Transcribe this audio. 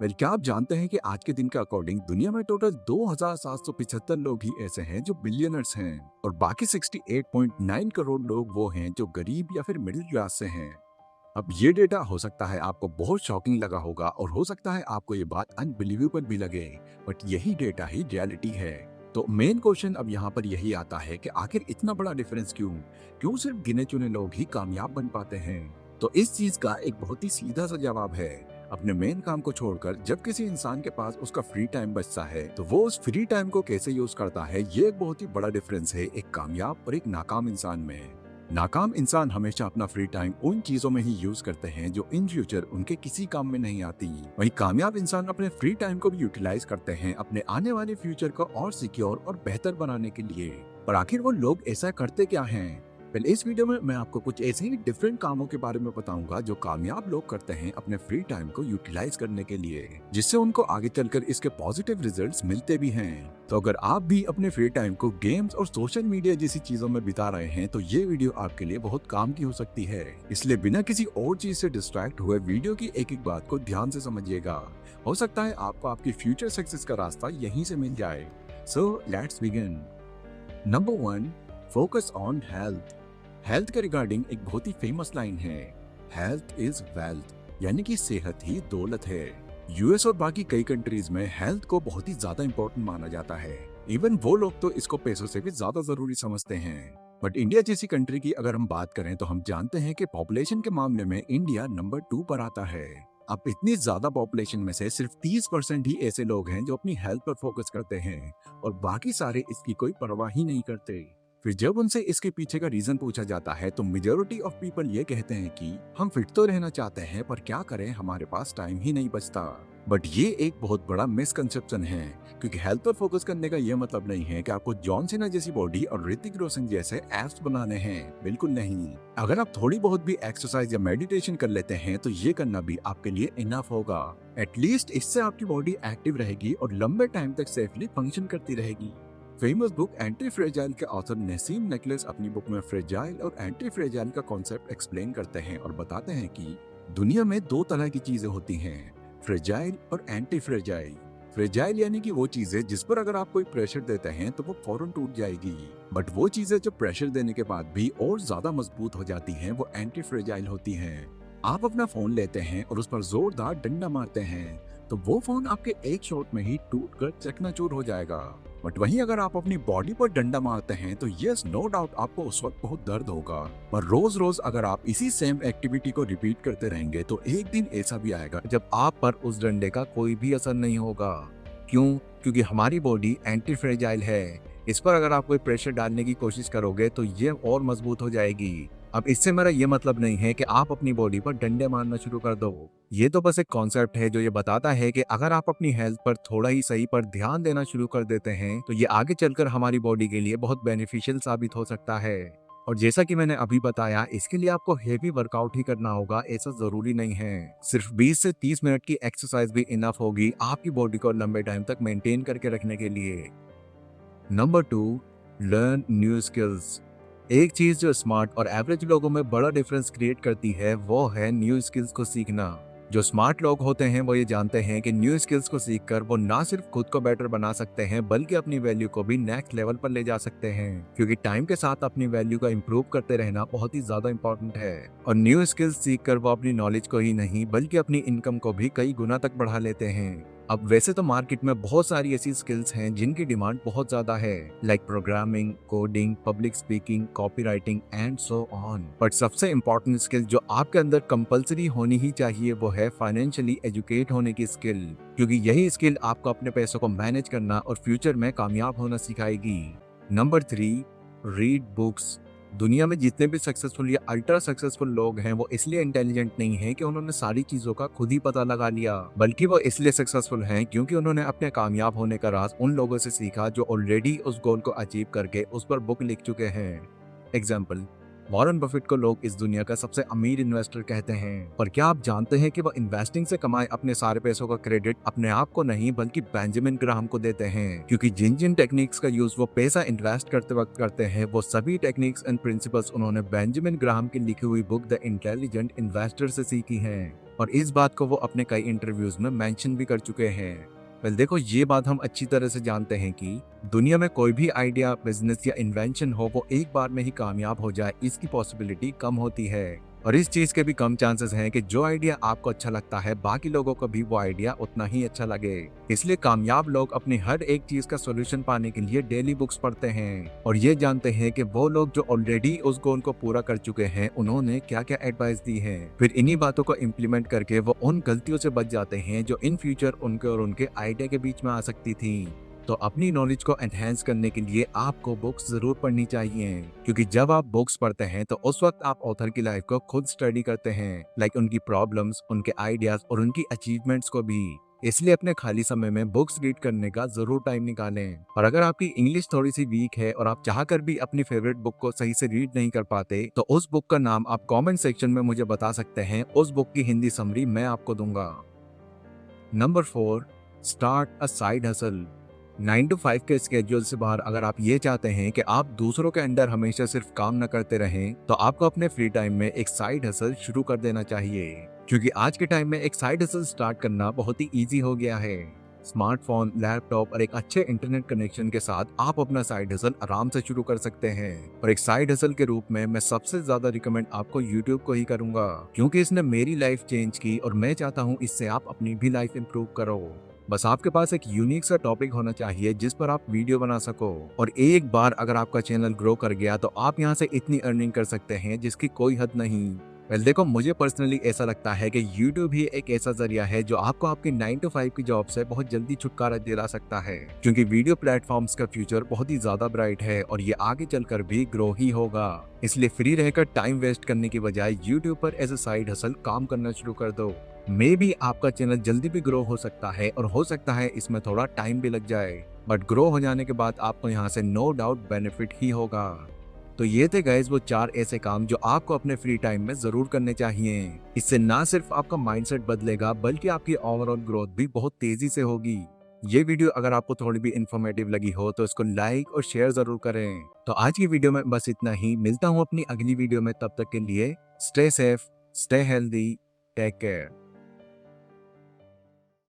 क्या आप जानते हैं कि आज के दिन के अकॉर्डिंग दुनिया में टोटल 2775 लोग ही ऐसे हैं जो बिलियनर्स हैं और बाकी 68.9 करोड़ लोग वो हैं जो गरीब या फिर मिडिल क्लास से हैं। अब ये डेटा हो सकता है आपको बहुत शॉकिंग लगा होगा और हो सकता है आपको ये बात अनबिलीवेबल भी लगे, बट यही डेटा ही रियलिटी है। तो मेन क्वेश्चन अब यहाँ पर यही आता है कि आखिर इतना बड़ा डिफरेंस क्यों क्यों सिर्फ गिने चुने लोग ही कामयाब बन पाते हैं। तो इस चीज का एक बहुत ही सीधा सा जवाब है, अपने मेन काम को छोड़कर जब किसी इंसान के पास उसका फ्री टाइम बचता है तो वो उस फ्री टाइम को कैसे यूज करता है। ये एक बहुत ही बड़ा डिफरेंस है एक कामयाब और एक नाकाम इंसान में। नाकाम इंसान हमेशा अपना फ्री टाइम उन चीजों में ही यूज करते हैं जो इन फ्यूचर उनके किसी काम में नहीं आती। वहीं कामयाब इंसान अपने फ्री टाइम को भी यूटिलाइज करते हैं अपने आने वाले फ्यूचर को और सिक्योर और बेहतर बनाने के लिए। पर आखिर वो लोग ऐसा करते क्या हैं? पहले इस वीडियो में मैं आपको कुछ ऐसे ही डिफरेंट कामों के बारे में बताऊंगा जो कामयाब लोग करते हैं अपने फ्री टाइम को यूटिलाइज करने के लिए, जिससे उनको आगे चलकर इसके पॉजिटिव रिजल्ट्स मिलते भी हैं। तो अगर आप भी अपने फ्री टाइम को गेम्स और सोशल मीडिया जैसी चीजों में बिता रहे हैं तो ये वीडियो आपके लिए बहुत काम की हो सकती है, इसलिए बिना किसी और चीज से डिस्ट्रैक्ट हुए वीडियो की एक एक बात को ध्यान से समझिएगा। हो सकता है आपको आपकी फ्यूचर सक्सेस का रास्ता यहीं से मिल जाए। So let's begin. Number 1, focus on health. Health के रिगार्डिंग एक बहुत ही फेमस लाइन है, हेल्थ इज वेल्थ, यानी कि सेहत ही दौलत है। यूएस और बाकी कई कंट्रीज में हेल्थ को बहुत ही ज्यादा इंपॉर्टेंट माना जाता है। इवन वो लोग तो इसको पैसों से भी ज्यादा जरूरी समझते हैं। बट इंडिया जैसी कंट्री की अगर हम बात करें तो हम जानते हैं कि पॉपुलेशन के मामले में इंडिया नंबर 2 पर आता है। अब इतनी ज्यादा पॉपुलेशन में से सिर्फ 30% ही ऐसे लोग हैं जो अपनी हेल्थ पर फोकस करते हैं और बाकी सारे इसकी कोई परवाह ही नहीं करते। फिर जब उनसे इसके पीछे का रीजन पूछा जाता है तो मेजोरिटी ऑफ पीपल ये कहते हैं कि हम फिट तो रहना चाहते हैं पर क्या करें हमारे पास टाइम ही नहीं बचता। बट ये एक बहुत बड़ा मिसकंसेप्शन है, क्योंकि हेल्थ पर फोकस करने का ये मतलब नहीं है कि आपको जॉन सीना जैसी बॉडी और ऋतिक रोशन जैसे एब्स बनाने हैं, बिल्कुल नहीं। अगर आप थोड़ी बहुत भी एक्सरसाइज या मेडिटेशन कर लेते हैं तो ये करना भी आपके लिए इनफ होगा। एटलीस्ट इससे आपकी बॉडी एक्टिव रहेगी और लंबे टाइम तक सेफली फंक्शन करती रहेगी। फेमस बुक एंटी फ्रेजाइल के ऑथर नसीम नेकलेस अपनी बुक में फ्रेजाइल और एंटी फ्रेजाइल का कॉन्सेप्ट एक्सप्लेन करते हैं और बताते हैं कि दुनिया में 2 तरह की चीजें होती हैं, फ्रेजाइल और एंटी फ्रेजाइल। फ्रेजाइल यानी कि वो चीजें जिस पर अगर आप कोई प्रेशर देते हैं तो वो फौरन टूट जाएगी, बट वो चीजें जो प्रेशर देने के बाद भी और ज्यादा मजबूत हो जाती हैं वो एंटी फ्रेजाइल होती हैं। आप अपना फोन लेते हैं और उस पर जोरदार डंडा मारते हैं तो वो फोन आपके एक शॉट में ही टूटकर चकनाचूर हो जाएगा। बट वहीं अगर आप अपनी बॉडी पर डंडा मारते हैं तो यस नो डाउट आपको उस वक्त बहुत दर्द होगा, पर रोज रोज अगर आप इसी सेम एक्टिविटी को रिपीट करते रहेंगे तो एक दिन ऐसा भी आएगा जब आप पर उस डंडे का कोई भी असर नहीं होगा। क्यों? क्योंकि हमारी बॉडी एंटी फ्रेजाइल है। इस पर अगर आप कोई प्रेशर डालने की कोशिश करोगे तो ये और मजबूत हो जाएगी। अब इससे मेरा ये मतलब नहीं है कि आप अपनी बॉडी पर डंडे मारना शुरू कर दो। ये तो बस एक कॉन्सेप्ट है जो ये बताता है कि अगर आप अपनी हेल्थ पर थोड़ा ही सही पर ध्यान देना शुरू कर देते हैं तो ये आगे चलकर हमारी बॉडी के लिए बहुत बेनिफिशियल साबित हो सकता है। और जैसा कि मैंने अभी बताया, इसके लिए आपको हेवी वर्कआउट ही करना होगा ऐसा जरूरी नहीं है। सिर्फ 20 से 30 मिनट की एक्सरसाइज भी इनफ होगी आपकी बॉडी को लंबे टाइम तक मेंटेन करके रखने के लिए। Number 2, learn new skills. एक चीज जो स्मार्ट और एवरेज लोगों में बड़ा डिफरेंस क्रिएट करती है वो है न्यू स्किल्स को सीखना। जो स्मार्ट लोग होते हैं वो ये जानते हैं कि न्यू स्किल्स को सीखकर वो ना सिर्फ खुद को बेटर बना सकते हैं बल्कि अपनी वैल्यू को भी नेक्स्ट लेवल पर ले जा सकते हैं, क्योंकि टाइम के साथ अपनी वैल्यू का इम्प्रूव करते रहना बहुत ही ज्यादा इंपॉर्टेंट है। और न्यू स्किल्स सीखकर वो अपनी नॉलेज को ही नहीं बल्कि अपनी इनकम को भी कई गुना तक बढ़ा लेते हैं। अब वैसे तो मार्केट में बहुत सारी ऐसी स्किल्स हैं जिनकी डिमांड बहुत ज्यादा है, like programming, coding, public speaking, copywriting and so on. But सबसे इम्पोर्टेंट स्किल जो आपके अंदर कंपलसरी होनी ही चाहिए वो है फाइनेंशियली एजुकेट होने की स्किल, क्योंकि यही स्किल आपको अपने पैसों को मैनेज करना और फ्यूचर में कामयाब होना सिखाएगी। Number 3, read books. दुनिया में जितने भी सक्सेसफुल या अल्ट्रा सक्सेसफुल लोग हैं वो इसलिए इंटेलिजेंट नहीं है कि उन्होंने सारी चीजों का खुद ही पता लगा लिया, बल्कि वो इसलिए सक्सेसफुल हैं क्योंकि उन्होंने अपने कामयाब होने का राज उन लोगों से सीखा जो ऑलरेडी उस गोल को अचीव करके उस पर बुक लिख चुके हैं। एग्जाम्पल, वॉरेन बफेट को लोग इस दुनिया का सबसे अमीर इन्वेस्टर कहते हैं। पर क्या आप जानते हैं कि वो इन्वेस्टिंग से कमाए अपने सारे पैसों का क्रेडिट अपने आप को नहीं बल्कि बेंजामिन ग्राहम को देते हैं, क्योंकि जिन जिन टेक्निक्स का यूज वो पैसा इन्वेस्ट करते वक्त करते हैं वो सभी टेक्निक्स एंड प्रिंसिपल्स उन्होंने बेंजामिन ग्राहम की लिखी हुई बुक द इंटेलिजेंट इन्वेस्टर से सीखी है। और इस बात को वो अपने कई इंटरव्यूज में मेंशन भी कर चुके हैं। वेल देखो, ये बात हम अच्छी तरह से जानते हैं कि दुनिया में कोई भी आइडिया, बिजनेस या इन्वेंशन हो वो एक बार में ही कामयाब हो जाए इसकी पॉसिबिलिटी कम होती है। और इस चीज के भी कम चांसेस हैं कि जो आइडिया आपको अच्छा लगता है बाकी लोगों को भी वो आइडिया उतना ही अच्छा लगे। इसलिए कामयाब लोग अपनी हर एक चीज का सॉल्यूशन पाने के लिए डेली बुक्स पढ़ते हैं और ये जानते हैं कि वो लोग जो ऑलरेडी उस गोल को पूरा कर चुके हैं उन्होंने क्या क्या एडवाइस दी है। फिर इन्हीं बातों को इम्प्लीमेंट करके वो उन गलतियों से बच जाते हैं जो इन फ्यूचर उनके और उनके आइडिया के बीच में आ सकती थी। तो अपनी नॉलेज को एनहेंस करने के लिए आपको बुक्स जरूर पढ़नी चाहिए, क्योंकि जब आप बुक्स पढ़ते हैं तो उस वक्त आप ऑथर की लाइफ को खुद स्टडी करते हैं, लाइक उनकी प्रॉब्लम्स, उनके आइडियाज और उनकी अचीवमेंट्स को भी। इसलिए अपने खाली समय में बुक्स रीड करने का जरूर टाइम निकालें। और अगर आपकी इंग्लिश थोड़ी सी वीक है और आप चाहकर भी अपनी फेवरेट बुक को सही से रीड नहीं कर पाते तो उस बुक का नाम आप कमेंट सेक्शन में मुझे बता सकते हैं। उस बुक की हिंदी समरी मैं आपको दूंगा। Number 4, start a side hustle. 9 to 5 के स्केड्यूल से बाहर अगर आप ये चाहते हैं कि आप दूसरों के अंडर हमेशा सिर्फ काम न करते रहें तो आपको अपने फ्री टाइम में एक साइड हसल शुरू कर देना चाहिए, क्योंकि आज के टाइम में एक साइड हसल स्टार्ट करना बहुत ही इजी हो गया है। स्मार्टफोन, लैपटॉप और एक अच्छे इंटरनेट कनेक्शन के साथ आप अपना साइड हसल आराम से शुरू कर सकते हैं। और एक साइड हसल के रूप में मैं सबसे ज्यादा रिकमेंड आपको यूट्यूब को ही करूंगा, क्योंकि इसने मेरी लाइफ चेंज की और मैं चाहता हूँ इससे आप अपनी भी लाइफ इंप्रूव करो। बस आपके पास एक यूनिक सा टॉपिक होना चाहिए जिस पर आप वीडियो बना सको, और एक बार अगर आपका चैनल ग्रो कर गया तो आप यहाँ से इतनी अर्निंग कर सकते हैं जिसकी कोई हद नहीं। वेल देखो, मुझे पर्सनली ऐसा लगता है कि YouTube ही एक ऐसा जरिया है जो आपको आपकी 9 to 5 की जॉब से बहुत जल्दी छुटकारा दिला सकता है, क्योंकि वीडियो प्लेटफॉर्म्स का फ्यूचर बहुत ही ज्यादा ब्राइट है और ये आगे चलकर भी ग्रो ही होगा। इसलिए फ्री रहकर टाइम वेस्ट करने की बजाय YouTube पर एज ए साइड हसल काम करना शुरू कर दो। मे भी आपका चैनल जल्दी भी ग्रो हो सकता है और हो सकता है इसमें थोड़ा टाइम भी लग जाए, बट ग्रो हो जाने के बाद आपको यहाँ से नो डाउट बेनिफिट ही होगा। तो ये थे गाइस वो 4 ऐसे काम जो आपको अपने फ्री टाइम में जरूर करने चाहिए। इससे ना सिर्फ आपका माइंडसेट बदलेगा बल्कि आपकी ओवरऑल ग्रोथ भी बहुत तेजी से होगी। ये वीडियो अगर आपको थोड़ी भी इंफॉर्मेटिव लगी हो तो इसको लाइक और शेयर जरूर करें। तो आज की वीडियो में बस इतना ही। मिलता हूँ अपनी अगली वीडियो में, तब तक के लिए stay safe, stay healthy, take care.